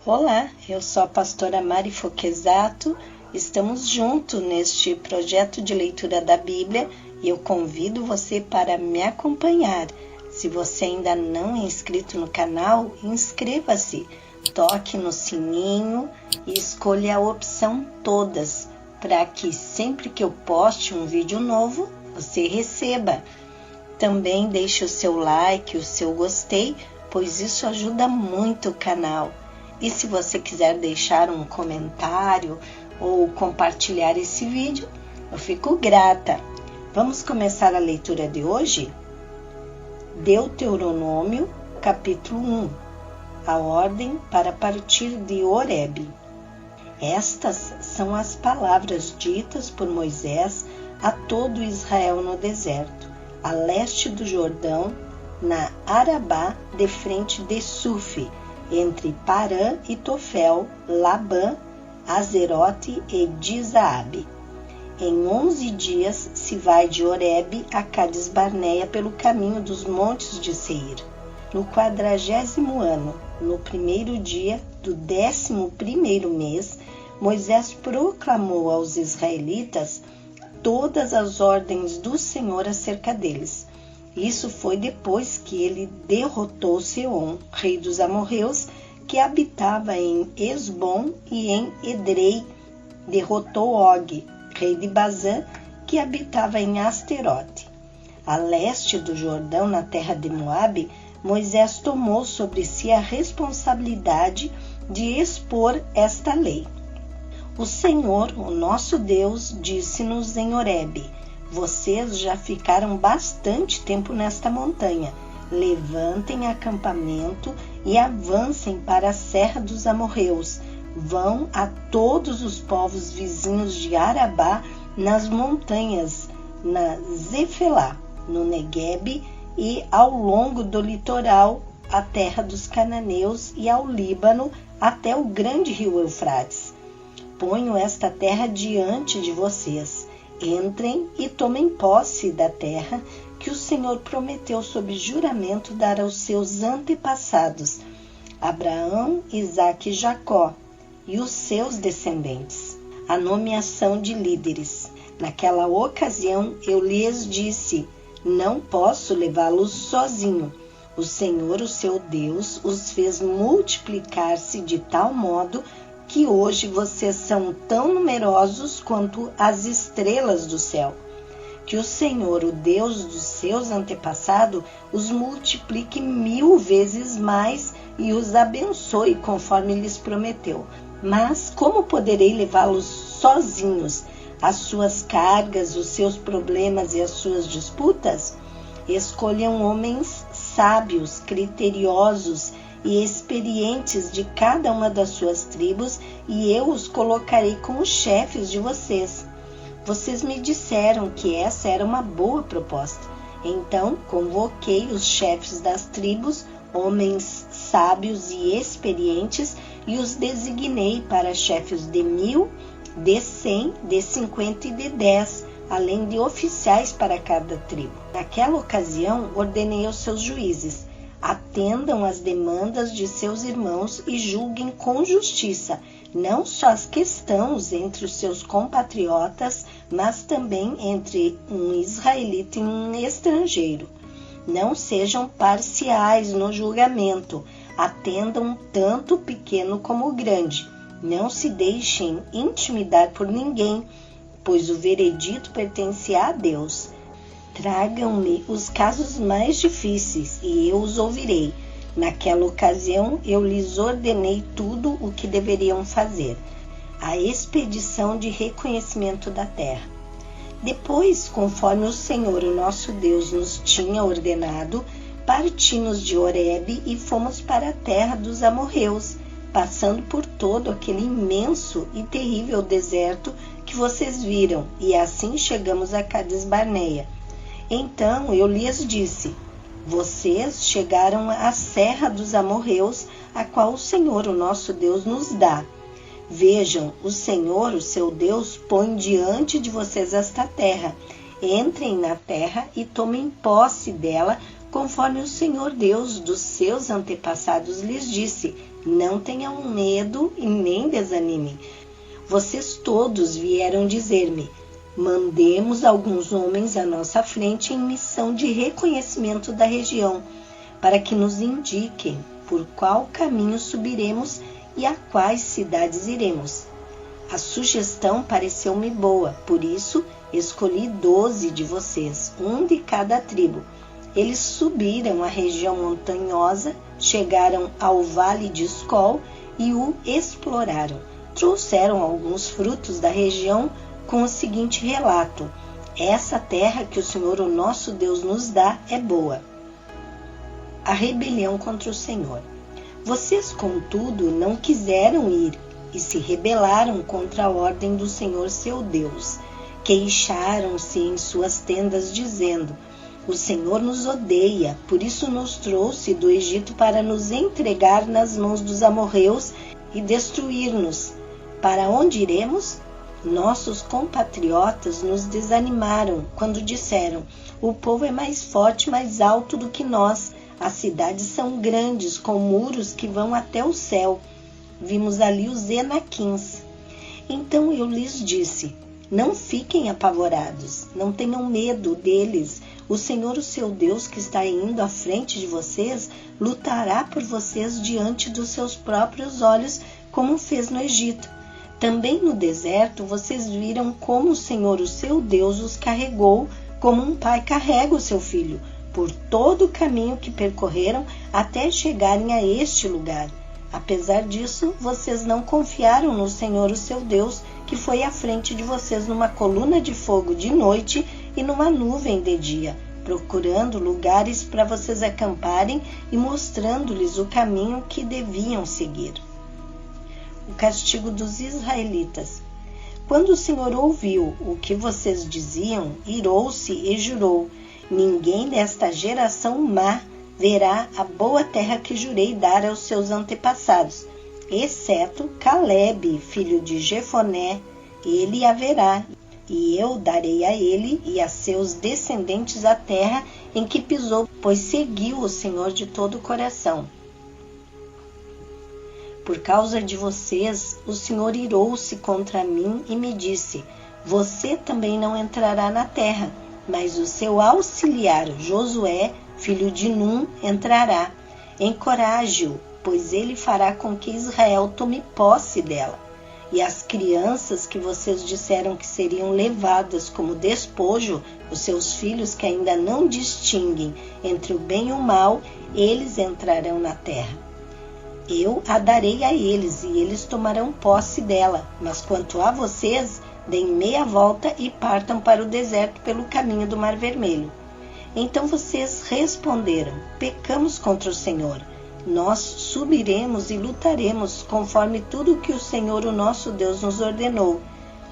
Olá, eu sou a pastora Mari Foquesato, estamos juntos neste projeto de leitura da Bíblia e eu convido você para me acompanhar. Se você ainda não é inscrito no canal, inscreva-se, toque no sininho e escolha a opção todas, para que sempre que eu poste um vídeo novo, você receba. Também deixe o seu like, o seu gostei, pois isso ajuda muito o canal. E se você quiser deixar um comentário ou compartilhar esse vídeo, eu fico grata. Vamos começar a leitura de hoje? Deuteronômio, capítulo 1. A ordem para partir de Horebe. Estas são as palavras ditas por Moisés a todo Israel no deserto, a leste do Jordão, na Arabá, de frente de Sufi, entre Parã e Tofel, Labã, Azerote e Dizaabe. Em 11 dias se vai de Horebe a Cades Barneia pelo caminho dos montes de Seir. No 40º ano, no primeiro dia do 11º mês, Moisés proclamou aos israelitas todas as ordens do Senhor acerca deles. Isso foi depois que ele derrotou Seom, rei dos amorreus, que habitava em Esbom, e em Edrei derrotou Og, rei de Bazã, que habitava em Asterote. A leste do Jordão, na terra de Moabe, Moisés tomou sobre si a responsabilidade de expor esta lei. O Senhor, o nosso Deus, disse-nos em Horebe: vocês já ficaram bastante tempo nesta montanha. Levantem acampamento e avancem para a serra dos amorreus. Vão a todos os povos vizinhos de Arabá, nas montanhas, na Zefelá, no Neguebe e ao longo do litoral, a terra dos cananeus e ao Líbano, até o grande rio Eufrates. Ponho esta terra diante de vocês. Entrem e tomem posse da terra que o Senhor prometeu sob juramento dar aos seus antepassados, Abraão, Isaque e Jacó, e os seus descendentes. A nomeação de líderes. Naquela ocasião eu lhes disse: não posso levá-los sozinho. O Senhor, o seu Deus, os fez multiplicar-se de tal modo que hoje vocês são tão numerosos quanto as estrelas do céu. Que o Senhor, o Deus dos seus antepassados, os multiplique 1000 vezes mais e os abençoe conforme lhes prometeu. Mas como poderei levá-los sozinhos? As suas cargas, os seus problemas e as suas disputas? Escolham homens sábios, criteriosos e experientes de cada uma das suas tribos, e eu os colocarei como chefes de vocês. Vocês me disseram que essa era uma boa proposta. Então convoquei os chefes das tribos, homens sábios e experientes, e os designei para chefes de 1000, de 100, de 50 e de 10, além de oficiais para cada tribo. Naquela ocasião, ordenei aos seus juízes: atendam às demandas de seus irmãos e julguem com justiça, não só as questões entre os seus compatriotas, mas também entre um israelita e um estrangeiro. Não sejam parciais no julgamento, atendam tanto o pequeno como o grande. Não se deixem intimidar por ninguém, pois o veredito pertence a Deus. Tragam-me os casos mais difíceis e eu os ouvirei. Naquela ocasião eu lhes ordenei tudo o que deveriam fazer. A expedição de reconhecimento da terra. Depois, conforme o Senhor, o nosso Deus, nos tinha ordenado, partimos de Horebe e fomos para a terra dos amorreus, passando por todo aquele imenso e terrível deserto que vocês viram, e assim chegamos a Cades Barneia. Então eu lhes disse: vocês chegaram à serra dos amorreus, a qual o Senhor, o nosso Deus, nos dá. Vejam, o Senhor, o seu Deus, põe diante de vocês esta terra. Entrem na terra e tomem posse dela, conforme o Senhor Deus dos seus antepassados lhes disse. Não tenham medo e nem desanimem. Vocês todos vieram dizer-me: mandemos alguns homens à nossa frente em missão de reconhecimento da região, para que nos indiquem por qual caminho subiremos e a quais cidades iremos. A sugestão pareceu-me boa, por isso escolhi 12 de vocês, um de cada tribo. Eles subiram a região montanhosa, chegaram ao Vale de Escol e o exploraram. Trouxeram alguns frutos da região com o seguinte relato: essa terra que o Senhor, o nosso Deus, nos dá é boa. A rebelião contra o Senhor. Vocês, contudo, não quiseram ir e se rebelaram contra a ordem do Senhor, seu Deus. Queixaram-se em suas tendas, dizendo: o Senhor nos odeia, por isso nos trouxe do Egito para nos entregar nas mãos dos amorreus e destruir-nos. Para onde iremos? Nossos compatriotas nos desanimaram quando disseram: o povo é mais forte, mais alto do que nós. As cidades são grandes, com muros que vão até o céu. Vimos ali os Enaquins. Então eu lhes disse: não fiquem apavorados, não tenham medo deles. O Senhor, o seu Deus, que está indo à frente de vocês, lutará por vocês diante dos seus próprios olhos, como fez no Egito. Também no deserto vocês viram como o Senhor, o seu Deus, os carregou, como um pai carrega o seu filho, por todo o caminho que percorreram até chegarem a este lugar. Apesar disso, vocês não confiaram no Senhor, o seu Deus, que foi à frente de vocês numa coluna de fogo de noite e numa nuvem de dia, procurando lugares para vocês acamparem e mostrando-lhes o caminho que deviam seguir. O castigo dos israelitas. Quando o Senhor ouviu o que vocês diziam, irou-se e jurou: ninguém desta geração má verá a boa terra que jurei dar aos seus antepassados, exceto Calebe, filho de Jefoné. Ele a verá, e eu darei a ele e a seus descendentes a terra em que pisou, pois seguiu o Senhor de todo o coração. Por causa de vocês, o Senhor irou-se contra mim e me disse: você também não entrará na terra, mas o seu auxiliar Josué, filho de Num, entrará. Encoraje-o, pois ele fará com que Israel tome posse dela. E as crianças que vocês disseram que seriam levadas como despojo, os seus filhos que ainda não distinguem entre o bem e o mal, eles entrarão na terra. Eu a darei a eles, e eles tomarão posse dela. Mas quanto a vocês, deem meia volta e partam para o deserto pelo caminho do Mar Vermelho. Então vocês responderam: pecamos contra o Senhor. Nós subiremos e lutaremos conforme tudo o que o Senhor, o nosso Deus, nos ordenou.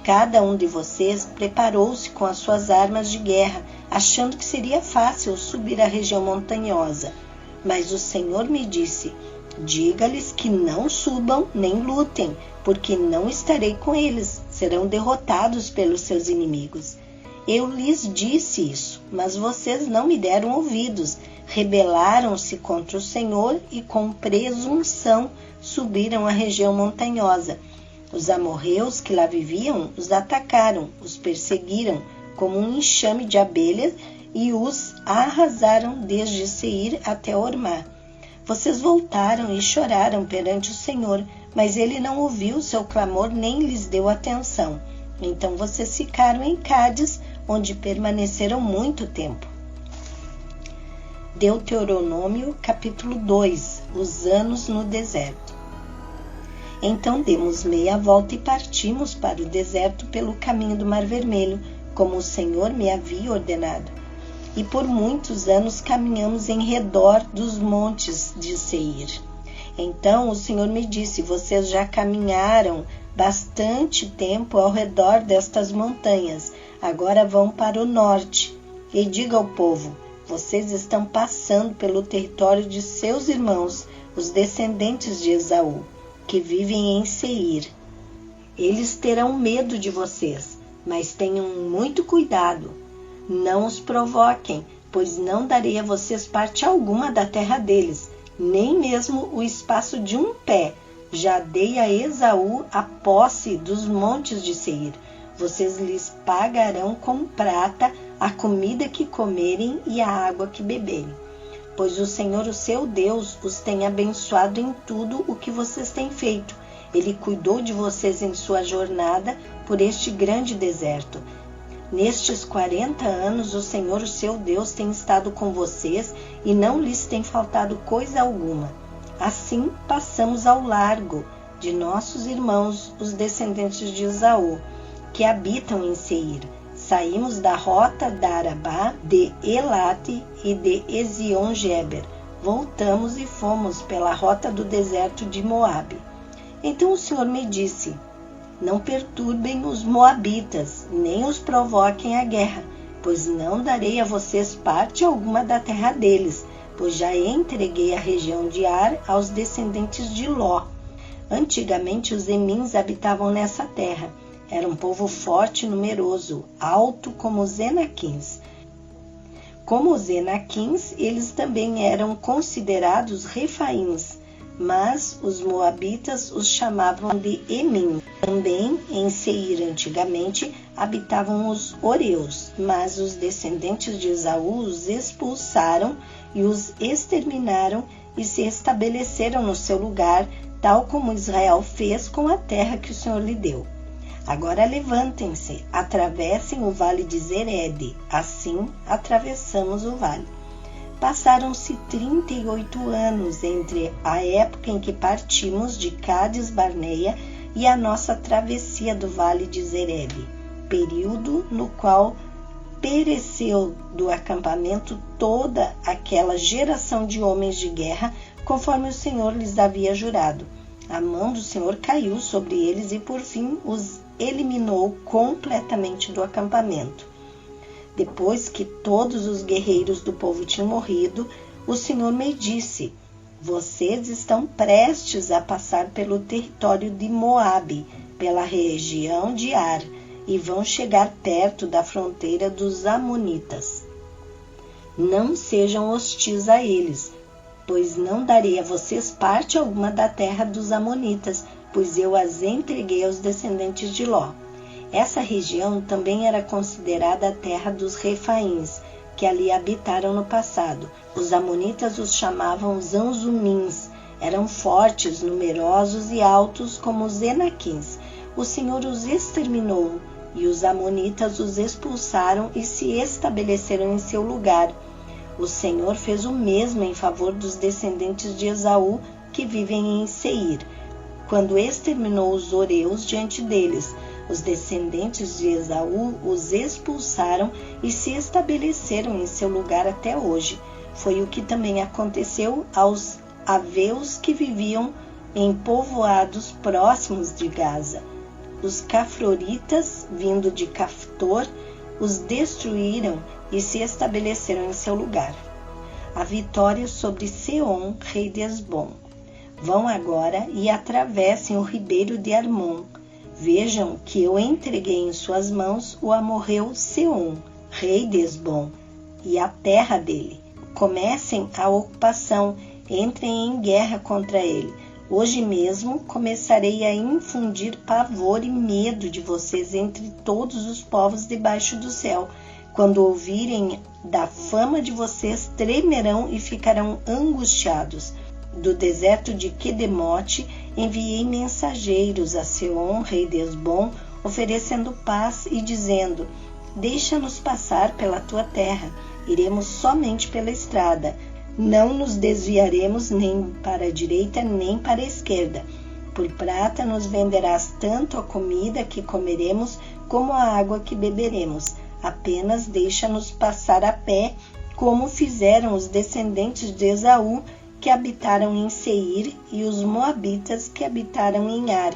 Cada um de vocês preparou-se com as suas armas de guerra, achando que seria fácil subir a região montanhosa. Mas o Senhor me disse: diga-lhes que não subam nem lutem, porque não estarei com eles, serão derrotados pelos seus inimigos. Eu lhes disse isso, mas vocês não me deram ouvidos, rebelaram-se contra o Senhor e com presunção subiram a região montanhosa. Os amorreus que lá viviam os atacaram, os perseguiram como um enxame de abelhas e os arrasaram desde Seir até Ormá. Vocês voltaram e choraram perante o Senhor, mas ele não ouviu seu clamor nem lhes deu atenção. Então vocês ficaram em Cádiz, onde permaneceram muito tempo. Deuteronômio, capítulo 2. Os anos no deserto. Então demos meia volta e partimos para o deserto pelo caminho do Mar Vermelho, como o Senhor me havia ordenado. E por muitos anos caminhamos em redor dos montes de Seir. Então o Senhor me disse: vocês já caminharam bastante tempo ao redor destas montanhas, agora vão para o norte. E diga ao povo: vocês estão passando pelo território de seus irmãos, os descendentes de Esaú, que vivem em Seir. Eles terão medo de vocês, mas tenham muito cuidado. Não os provoquem, pois não darei a vocês parte alguma da terra deles. nem mesmo o espaço de um pé. Já dei a Esaú a posse dos montes de Seir. Vocês lhes pagarão com prata a comida que comerem e a água que beberem. Pois o Senhor, o seu Deus, os tem abençoado em tudo o que vocês têm feito. Ele cuidou de vocês em sua jornada por este grande deserto. Nestes 40 anos, o Senhor, o seu Deus, tem estado com vocês e não lhes tem faltado coisa alguma. Assim, passamos ao largo de nossos irmãos, os descendentes de Esaú, que habitam em Seir. Saímos da rota da Arabá, de Elate e de Ezion-Geber. Voltamos e fomos pela rota do deserto de Moabe. Então o Senhor me disse: não perturbem os moabitas, nem os provoquem a guerra, pois não darei a vocês parte alguma da terra deles, pois já entreguei a região de Ar aos descendentes de Ló. Antigamente os emins habitavam nessa terra. Era um povo forte e numeroso, alto como os Enaquins. Como os Enaquins, eles também eram considerados refaíns, mas os moabitas os chamavam de Emim. Também em Seir antigamente habitavam os Oreus, mas os descendentes de Esaú os expulsaram e os exterminaram e se estabeleceram no seu lugar, tal como Israel fez com a terra que o Senhor lhe deu. Agora levantem-se, atravessem o vale de Zered. Assim atravessamos o vale. Passaram-se 38 anos entre a época em que partimos de Cádiz Barneia e a nossa travessia do vale de Zered, período no qual pereceu do acampamento toda aquela geração de homens de guerra, conforme o Senhor lhes havia jurado. A mão do Senhor caiu sobre eles e, por fim, os eliminou completamente do acampamento. Depois que todos os guerreiros do povo tinham morrido, o Senhor me disse: vocês estão prestes a passar pelo território de Moabe, pela região de Ar, e vão chegar perto da fronteira dos Amonitas. Não sejam hostis a eles, pois não darei a vocês parte alguma da terra dos Amonitas, pois eu as entreguei aos descendentes de Ló. Essa região também era considerada a terra dos refaíns, que ali habitaram no passado. Os amonitas os chamavam Zanzumins. Eram fortes, numerosos e altos como os Enaquins. O Senhor os exterminou, e os amonitas os expulsaram e se estabeleceram em seu lugar. O Senhor fez o mesmo em favor dos descendentes de Esaú, que vivem em Seir, quando exterminou os Oreus diante deles. Os descendentes de Esaú os expulsaram e se estabeleceram em seu lugar até hoje. Foi o que também aconteceu aos aveus que viviam em povoados próximos de Gaza. Os cafroritas, vindo de Caftor, os destruíram e se estabeleceram em seu lugar. A vitória sobre Seom, rei de Hesbom. Vão agora e atravessem o ribeiro de Armon. Vejam que eu entreguei em suas mãos o amorreu Seom, rei de Hesbom, e a terra dele. Comecem a ocupação, entrem em guerra contra ele. Hoje mesmo começarei a infundir pavor e medo de vocês entre todos os povos debaixo do céu. Quando ouvirem da fama de vocês, tremerão e ficarão angustiados. Do deserto de Quedemote enviei mensageiros a Seom, rei de Hesbom, oferecendo paz e dizendo: deixa-nos passar pela tua terra, iremos somente pela estrada, não nos desviaremos nem para a direita nem para a esquerda. Por prata nos venderás tanto a comida que comeremos como a água que beberemos. Apenas deixa-nos passar a pé, como fizeram os descendentes de Esaú, que habitaram em Seir, e os moabitas que habitaram em Ar.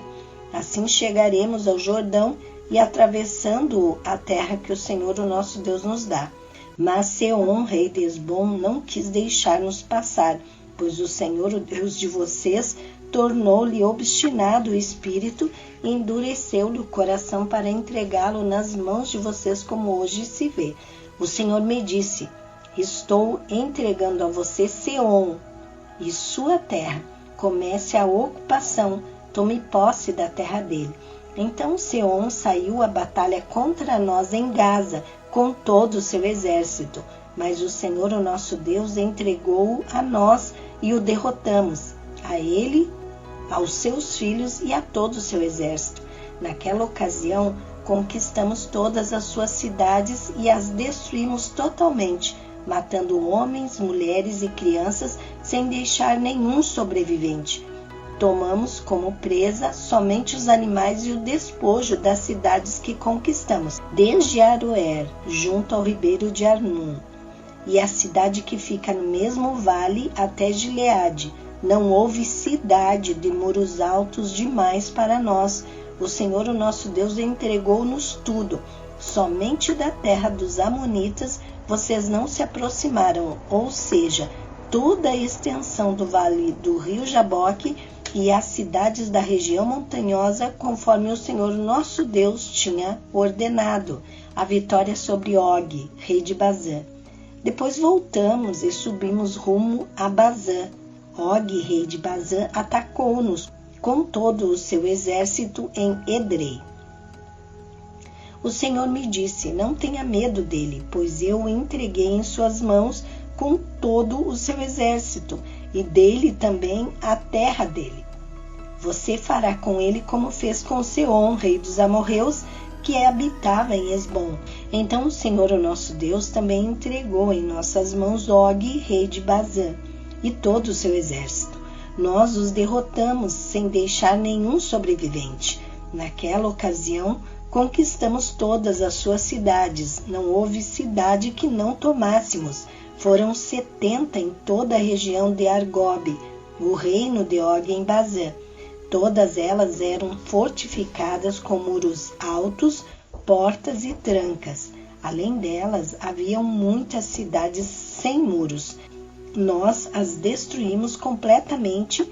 Assim chegaremos ao Jordão e atravessando a terra que o Senhor, o nosso Deus, nos dá. Mas Seom, rei de Hesbom, não quis deixar-nos passar, pois o Senhor, o Deus de vocês, tornou-lhe obstinado o espírito e endureceu-lhe o coração para entregá-lo nas mãos de vocês, como hoje se vê. O Senhor me disse: estou entregando a você Seom, e sua terra. Comece a ocupação, tome posse da terra dele. Então Seom saiu à batalha contra nós em Gaza, com todo o seu exército. Mas o Senhor, o nosso Deus, entregou-o a nós e o derrotamos, a ele, aos seus filhos e a todo o seu exército. Naquela ocasião, conquistamos todas as suas cidades e as destruímos totalmente, matando homens, mulheres e crianças, sem deixar nenhum sobrevivente. Tomamos como presa somente os animais e o despojo das cidades que conquistamos, desde Aroer, junto ao ribeiro de Arnum, e a cidade que fica no mesmo vale até Gileade. Não houve cidade de muros altos demais para nós. O Senhor, o nosso Deus, entregou-nos tudo. Somente da terra dos Amonitas vocês não se aproximaram, ou seja, toda a extensão do vale do rio Jaboque e as cidades da região montanhosa, conforme o Senhor nosso Deus tinha ordenado. A vitória sobre Og, rei de Bazã. Depois voltamos e subimos rumo a Bazã. Og, rei de Bazã, atacou-nos com todo o seu exército em Edrei. O Senhor me disse: não tenha medo dele, pois eu o entreguei em suas mãos com todo o seu exército, e dele também a terra dele. Você fará com ele como fez com Seom, rei dos amorreus, que habitava em Esbom. Então o Senhor, o nosso Deus, também entregou em nossas mãos Og, rei de Bazã, e todo o seu exército. Nós os derrotamos sem deixar nenhum sobrevivente. Naquela ocasião, conquistamos todas as suas cidades. Não houve cidade que não tomássemos. Foram 70 em toda a região de Argob, o reino de Og em Bazã. Todas elas eram fortificadas com muros altos, portas e trancas. Além delas, haviam muitas cidades sem muros. Nós as destruímos completamente,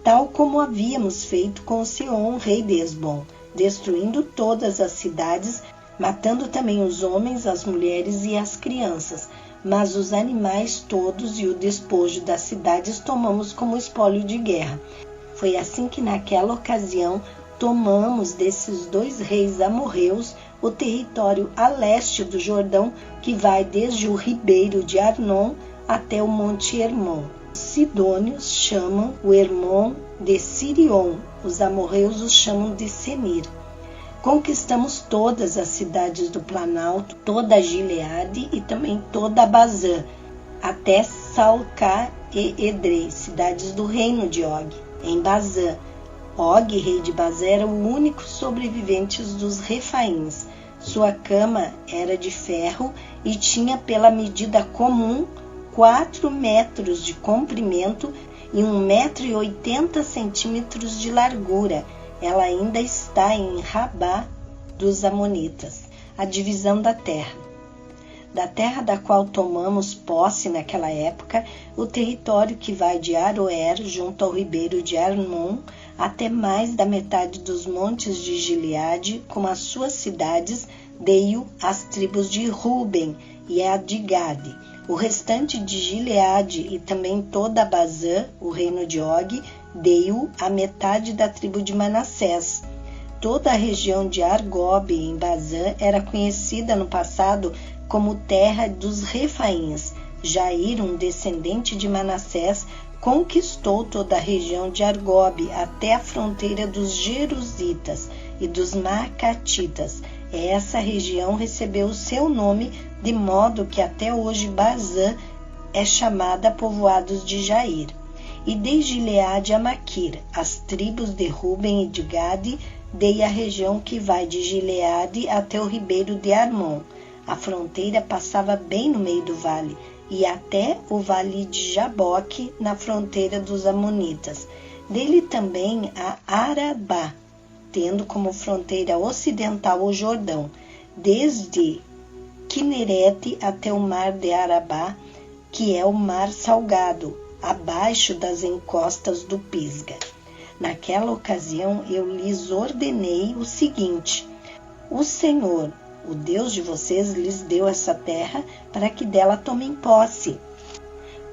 tal como havíamos feito com Seom, rei de Esbom, destruindo todas as cidades, matando também os homens, as mulheres e as crianças. Mas os animais todos e o despojo das cidades tomamos como espólio de guerra. Foi assim que naquela ocasião tomamos desses 2 reis amorreus o território a leste do Jordão, que vai desde o ribeiro de Arnon até o monte Hermon. Os sidônios chamam o Hermon de Sirion, os amorreus os chamam de Senir. Conquistamos todas as cidades do Planalto, toda a Gileade e também toda a Bazã, até Salcá e Edrei, cidades do reino de Og. Em Bazã, Og, rei de Bazã, era o único sobrevivente dos Refaíns. Sua cama era de ferro e tinha pela medida comum 4 metros de comprimento e 1,80 m de largura. Ela ainda está em Rabá dos Amonitas, a divisão da terra. Da terra da qual tomamos posse naquela época, o território que vai de Aroer, junto ao ribeiro de Arnon, até mais da metade dos montes de Gileade, com as suas cidades, dei-o às tribos de Ruben e a de Gade. O restante de Gileade e também toda a Bazã, o reino de Og, dei-o à metade da tribo de Manassés. Toda a região de Argob, em Bazã, era conhecida no passado como terra dos Refaíns. Jair, um descendente de Manassés, conquistou toda a região de Argob até a fronteira dos Jerusitas e dos Macatitas. Essa região recebeu o seu nome, de modo que até hoje Bazã é chamada povoados de Jair. E de Gileade a Maquir, as tribos de Ruben e de Gade, dei a região que vai de Gileade até o ribeiro de Armon. A fronteira passava bem no meio do vale, e até o vale de Jaboque, na fronteira dos Amonitas. Dele também a Arabá, tendo como fronteira ocidental o Jordão, desde Quinerete até o mar de Arabá, que é o mar salgado, abaixo das encostas do Pisga. Naquela ocasião eu lhes ordenei o seguinte: o Senhor, o Deus de vocês, lhes deu essa terra para que dela tomem posse.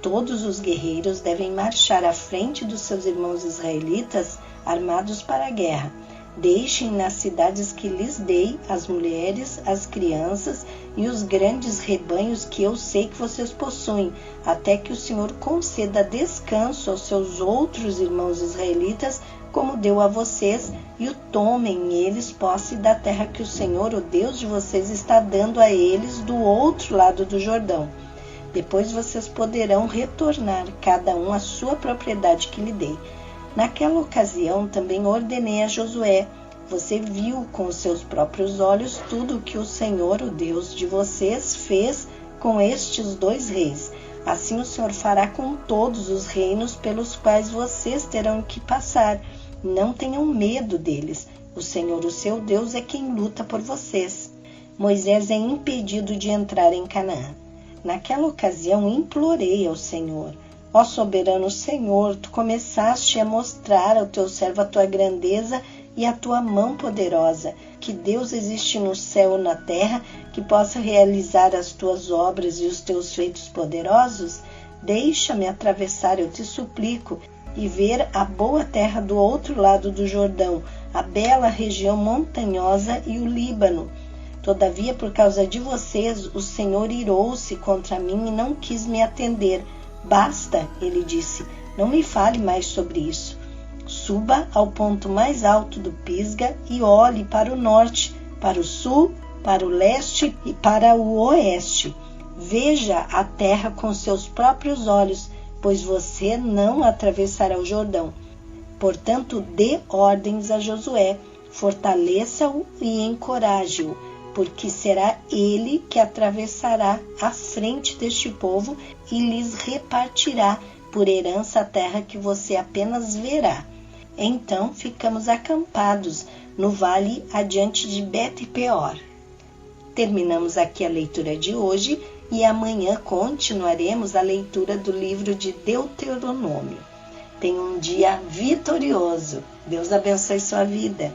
Todos os guerreiros devem marchar à frente dos seus irmãos israelitas armados para a guerra. Deixem nas cidades que lhes dei as mulheres, as crianças e os grandes rebanhos que eu sei que vocês possuem, até que o Senhor conceda descanso aos seus outros irmãos israelitas, como deu a vocês, e o tomem eles posse da terra que o Senhor, o Deus de vocês, está dando a eles do outro lado do Jordão. Depois vocês poderão retornar, cada um à sua propriedade que lhe dei. Naquela ocasião também ordenei a Josué: você viu com os seus próprios olhos tudo o que o Senhor, o Deus de vocês, fez com estes 2 reis. Assim o Senhor fará com todos os reinos pelos quais vocês terão que passar. Não tenham medo deles. O Senhor, o seu Deus, é quem luta por vocês. Moisés é impedido de entrar em Canaã. Naquela ocasião implorei ao Senhor: ó soberano Senhor, tu começaste a mostrar ao teu servo a tua grandeza e a tua mão poderosa. Que Deus existe no céu ou na terra que possa realizar as tuas obras e os teus feitos poderosos? Deixa-me atravessar, eu te suplico, e ver a boa terra do outro lado do Jordão, a bela região montanhosa e o Líbano. Todavia, por causa de vocês, o Senhor irou-se contra mim e não quis me atender. Basta, ele disse, não me fale mais sobre isso. Suba ao ponto mais alto do Pisga e olhe para o norte, para o sul, para o leste e para o oeste. Veja a terra com seus próprios olhos, pois você não atravessará o Jordão. Portanto, dê ordens a Josué, fortaleça-o e encoraje-o, porque será ele que atravessará à frente deste povo e lhes repartirá por herança a terra que você apenas verá. Então ficamos acampados no vale adiante de Bet-peor. Terminamos aqui a leitura de hoje e amanhã continuaremos a leitura do livro de Deuteronômio. Tenha um dia vitorioso. Deus abençoe sua vida.